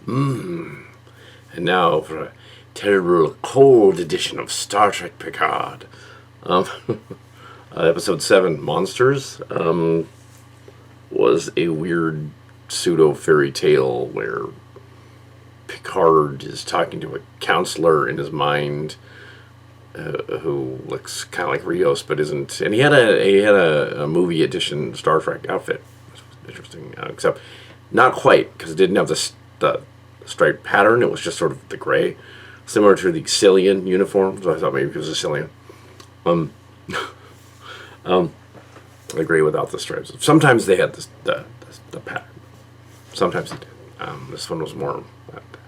And now for a terrible cold edition of Star Trek Picard. Um, Episode 7, Monsters, was a weird pseudo fairy tale where Picard is talking to a counselor in his mind who looks kind of like Rios but isn't. And he had a movie edition Star Trek outfit, which was interesting, except not quite, because it didn't have the striped pattern. It was just sort of the gray, similar to the Cillian uniform. So I thought maybe it was a Cillian. The gray without the stripes. Sometimes they had the pattern. Sometimes they did. This one was more like that.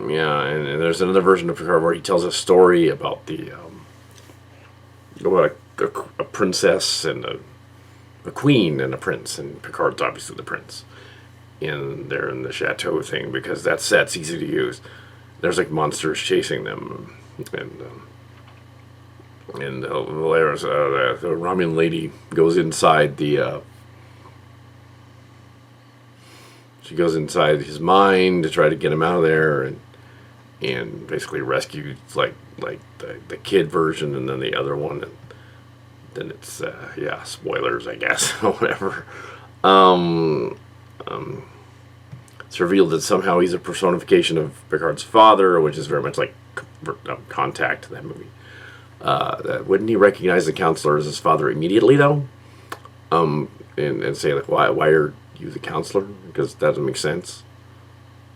Yeah, and there's another version of Picard where he tells a story about about a princess and a queen and a prince, and Picard's obviously the prince. And they're in the chateau thing because that set's easy to use. There's like monsters chasing them, and the Romulan lady goes inside she goes inside his mind to try to get him out of there, and basically rescues like the kid version, and then the other one, and then it's spoilers, I guess. Whatever. It's revealed that somehow he's a personification of Picard's father, which is very much like Contact, that movie. Wouldn't he recognize the counselor as his father immediately, though? And say, like, why are you the counselor? Because that doesn't make sense.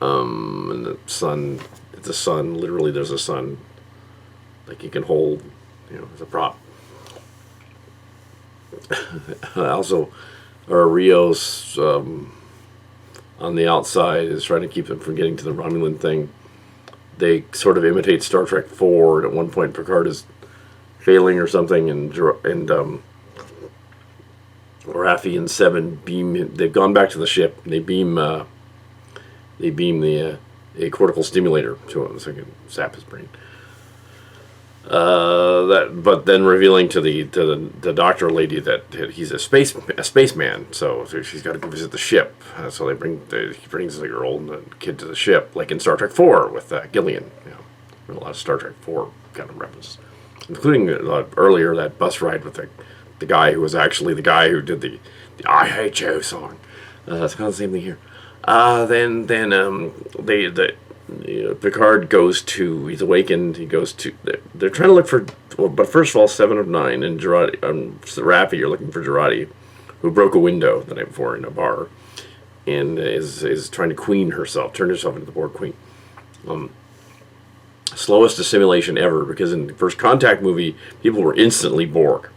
And the son, it's a son, literally there's a son, like he can hold, as a prop. Also, Rios, on the outside is trying to keep them from getting to the Romulan thing. They sort of imitate Star Trek 4, and at one point Picard is failing or something, and Raffi and Seven beam. They've gone back to the ship. And they beam the a cortical stimulator to him so he can sap his brain. But then revealing to the doctor lady that he's a spaceman, so she's got to go visit the ship. So he brings the girl and the kid to the ship, like in Star Trek 4 with Gillian. A lot of Star Trek 4 kind of references, including earlier that bus ride with the guy who was actually the guy who did the "I Hate You" song. It's kind of the same thing here. Picard goes to. He's awakened. He goes to. They're trying to look for. Well, but first of all, 7 of 9 and Girardi, Raffi are looking for Girardi, who broke a window the night before in a bar, and is trying to queen herself, turn herself into the Borg queen. Slowest assimilation ever, because in the first Contact movie, people were instantly Borg.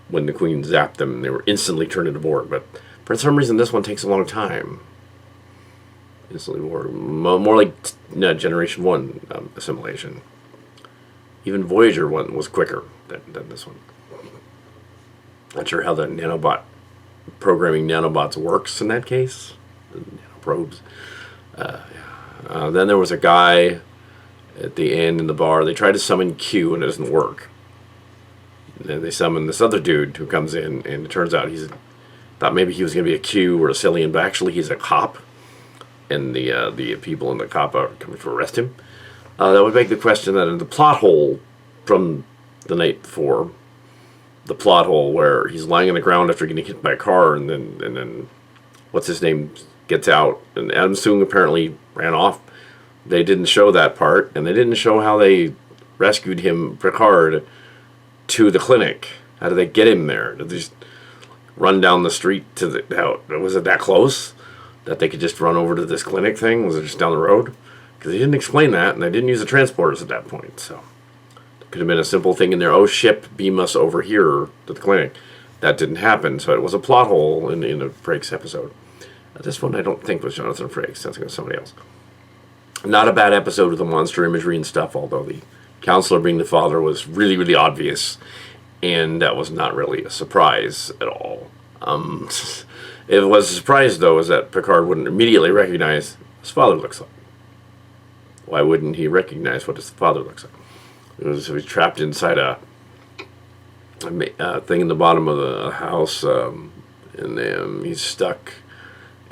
When the Queen zapped them, they were instantly turned into Borg. But for some reason, this one takes a long time. Instantly Borg, more like Generation 1 assimilation. Even Voyager 1 was quicker than this one. Not sure how the programming nanobots works in that case. The nanoprobes. Then there was a guy at the end in the bar. They tried to summon Q and it doesn't work. And then they summon this other dude who comes in, and it turns out thought maybe he was going to be a Q or a Cillian, but actually he's a cop. And the people in the cop are coming to arrest him. That would make the question that in the plot hole from the night before, the plot hole where he's lying on the ground after getting hit by a car, and then what's his name gets out, and Adam Soong apparently ran off. They didn't show that part, and they didn't show how they rescued him, Picard, to the clinic. How did they get him there? Did they just run down the street to was it that close that they could just run over to this clinic thing? Was it just down the road? Because they didn't explain that, and they didn't use the transporters at that point. So it could have been a simple thing in there. Oh, ship, beam us over here to the clinic. That didn't happen, so it was a plot hole in the Frakes episode. This one I don't think was Jonathan Frakes. That's going to be somebody else. Not a bad episode with the monster imagery and stuff, although the counselor being the father was really, really obvious, and that was not really a surprise at all. It was a surprise, though, is that Picard wouldn't immediately recognize what his father looks like. Why wouldn't he recognize what his father looks like? He was trapped inside a thing in the bottom of the house, and he's stuck,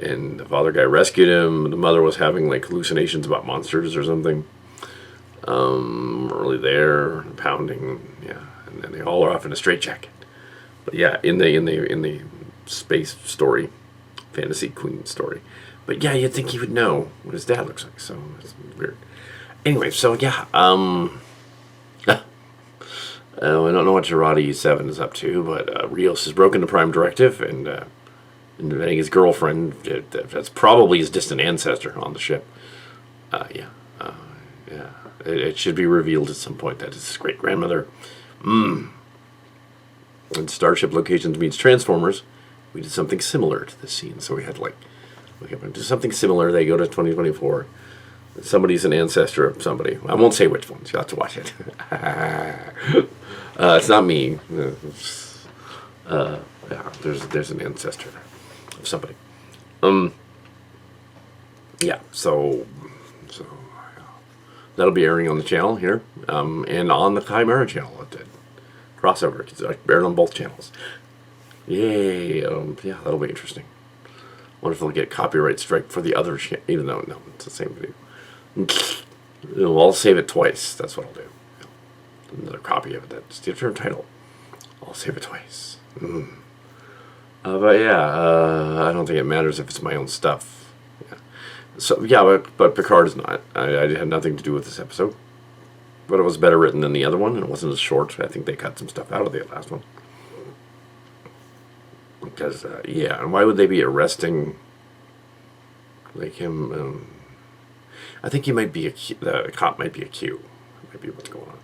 and the father guy rescued him. The mother was having like hallucinations about monsters or something. Early there, pounding, yeah, and then they all are off in a straitjacket. But yeah, in the space story, fantasy queen story. But yeah, you'd think he would know what his dad looks like. So it's weird. Anyway, so yeah, I don't know what Girardi 7 is up to, but Rios has broken the Prime Directive and inventing his girlfriend. That's probably his distant ancestor on the ship. Yeah. It should be revealed at some point that it's his great grandmother. And Starship Locations meets Transformers. We did something similar to this scene, so we had to do something similar. They go to 2024. Somebody's an ancestor of somebody. I won't say which ones. You'll have to watch it. It's not me. Yeah, there's an ancestor of somebody. Yeah. So that'll be airing on the channel here, and on the Chimera channel. It crossover. It's aired on both channels. Yay! Yeah, that'll be interesting. Wonder if they'll get copyright strike for the other channel, even though no, it's the same video. I'll save it twice. That's what I'll do. Another copy of it. That's the different title. I'll save it twice. But yeah, I don't think it matters if it's my own stuff. Yeah. So yeah, but Picard is not. I had nothing to do with this episode. But it was better written than the other one, and it wasn't as short. I think they cut some stuff out of the last one. Because yeah, and why would they be arresting like him? I think he might be the cop might be a Q. That might be what's going on.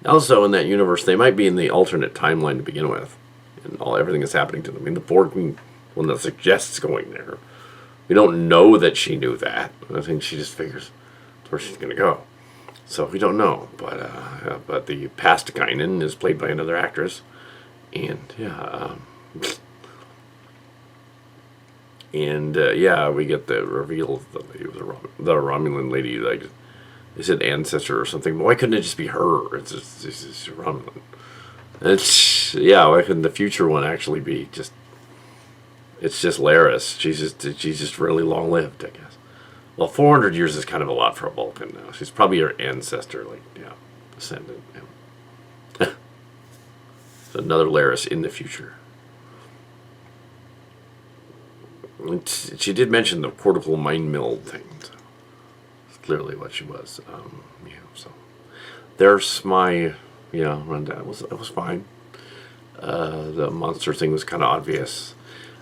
Also, in that universe, they might be in the alternate timeline to begin with, and everything that's happening to them. I mean, the Borg Queen, one that suggests going there. We don't know that she knew that. I think she just figures that's where she's going to go. So we don't know. But the past Guinan is played by another actress, and yeah. Yeah, we get the reveal of the Romulan lady, like, they said ancestor or something, but why couldn't it just be her? It's Romulan. Yeah, why couldn't the future one actually be just, it's just Laris. She's just really long-lived, I guess. Well, 400 years is kind of a lot for a Vulcan now. She's probably her ancestor, like, yeah, descendant. Yeah. So another Laris in the future. She did mention the cortical mind meld thing. So that's clearly what she was. Yeah, so there's my rundown. It was fine. The monster thing was kind of obvious.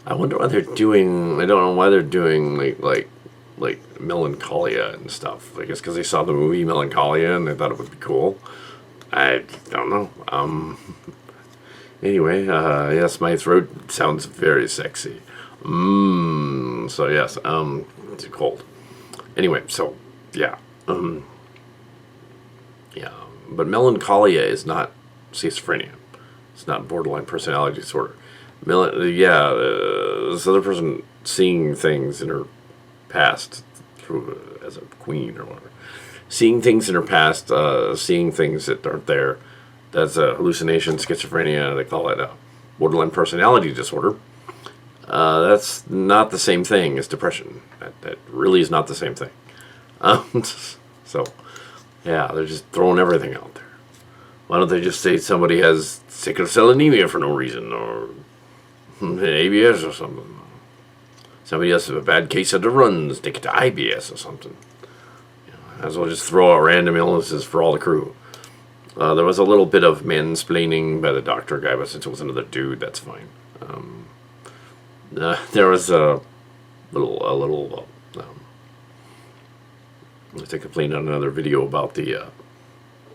I wonder why they're doing. I don't know why they're doing like Melancholia and stuff. I guess because they saw the movie Melancholia and they thought it would be cool. I don't know. Anyway, yes, my throat sounds very sexy. So yes, it's cold. Anyway, so yeah, yeah, but melancholia is not schizophrenia. It's not borderline personality disorder. This other person seeing things in her past through as a queen or whatever, seeing things in her past, seeing things that aren't there. That's a hallucination, schizophrenia. They call it a borderline personality disorder. That's not the same thing as depression. That really is not the same thing. So, yeah, they're just throwing everything out there. Why don't they just say somebody has sickle cell anemia for no reason, or ABS or something? Somebody has a bad case of the runs, take it to IBS or something. Might as well just throw out random illnesses for all the crew. There was a little bit of mansplaining by the doctor guy, but since it was another dude, that's fine. There was a little. I think I played on another video about the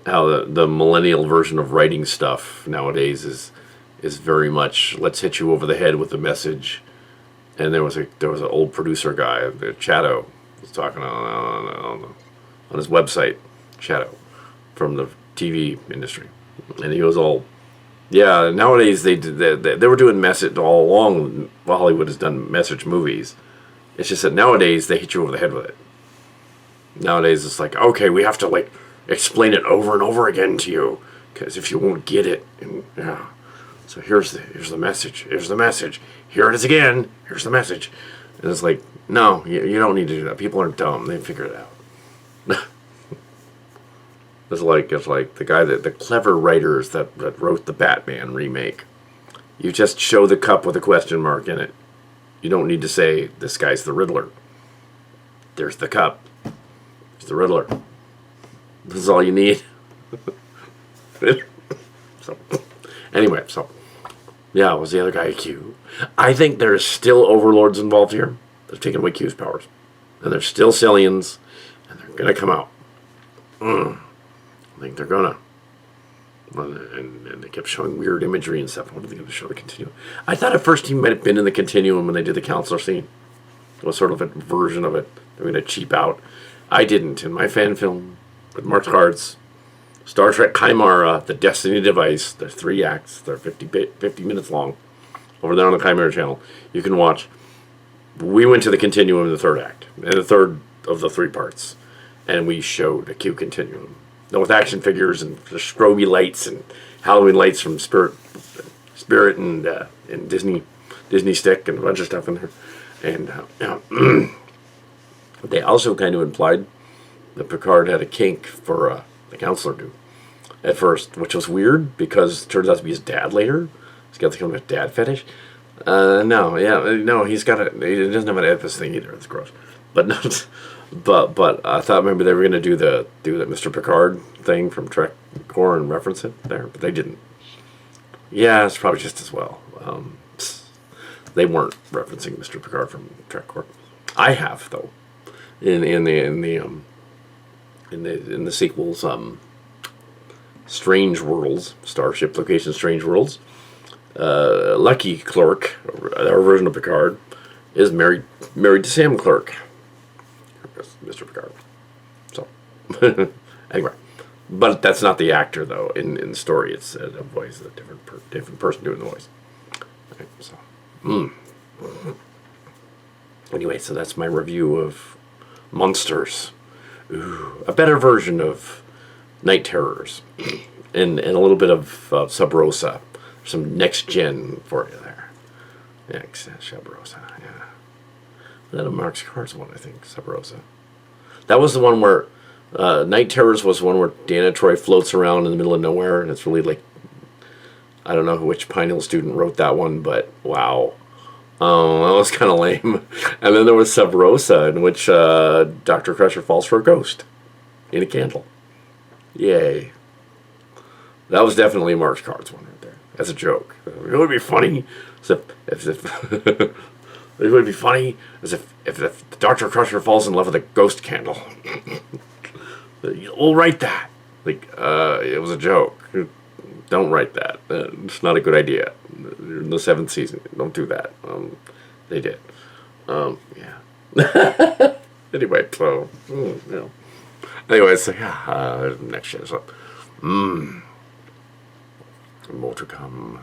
how the millennial version of writing stuff nowadays is very much let's hit you over the head with a message. And there was an old producer guy, Chato, was talking on his website, Chato, from the TV industry, and he was all. Yeah, nowadays they were doing message all along. Hollywood has done message movies. It's just that nowadays they hit you over the head with it. Nowadays it's like, okay, we have to like explain it over and over again to you, because if you won't get it, and yeah. So here's the message. Here's the message. Here it is again. Here's the message. And it's like, no, you don't need to do that. People aren't dumb. They figure it out. It's like the clever writers that wrote the Batman remake. You just show the cup with a question mark in it. You don't need to say, this guy's the Riddler. There's the cup. It's the Riddler. This is all you need. Anyway, yeah, was the other guy a Q? I think there's still overlords involved here. They're taking away Q's powers. And there's still Cillians, and they're going to come out. I think they're going to. And they kept showing weird imagery and stuff. What are they going to show the Continuum? I thought at first he might have been in the Continuum when they did the counselor scene. It was sort of a version of it. They were going to cheap out. I didn't. In my fan film with marked cards, Star Trek Chimera, The Destiny Device, there's 3 acts. They're 50 minutes long. Over there on the Chimera channel, you can watch. We went to the Continuum in the 3rd act, and the 3rd of the 3 parts, and we showed a Q Continuum. Now with action figures and the strobe lights and Halloween lights from Spirit and Disney Stick and a bunch of stuff in there. And they also kind of implied that Picard had a kink for the counselor dude at first, which was weird because it turns out to be his dad later. He's got the kind of a dad fetish. No, he doesn't have an Oedipus thing either. It's gross. But no, but I thought maybe they were going to do the Mr. Picard thing from Trek Core and reference it there, but they didn't. Yeah, it's probably just as well. They weren't referencing Mr. Picard from Trek Core. I have though, in the sequels, Strange Worlds, Starship Location Strange Worlds. Lucky Clerk, our version of Picard, is married to Sam Clerk, Mr. Picard. So, anyway, but that's not the actor though. In the story, it's a voice, a different person doing the voice. Okay, so, anyway, so that's my review of Monsters. Ooh, a better version of Night Terrors, and a little bit of Sub Rosa. Some next gen for you there. Sub Rosa, yeah. That a Mark's Cards one, I think, Sub Rosa. That was the one where Night Terrors was one where Deanna Troi floats around in the middle of nowhere, and it's really like, I don't know which Pine Hill student wrote that one, but wow. That was kind of lame. And then there was Sub Rosa, in which Dr. Crusher falls for a ghost in a candle. Yay. That was definitely a Mark's Cards one right there. As a joke. It would be funny as if it would be funny as if Dr. Crusher falls in love with a ghost candle. We'll write that. Like, it was a joke. Don't write that. It's not a good idea. In the 7th season, don't do that. They did. Yeah. Anyway, so, Anyway, so yeah, next shit is up. More to come.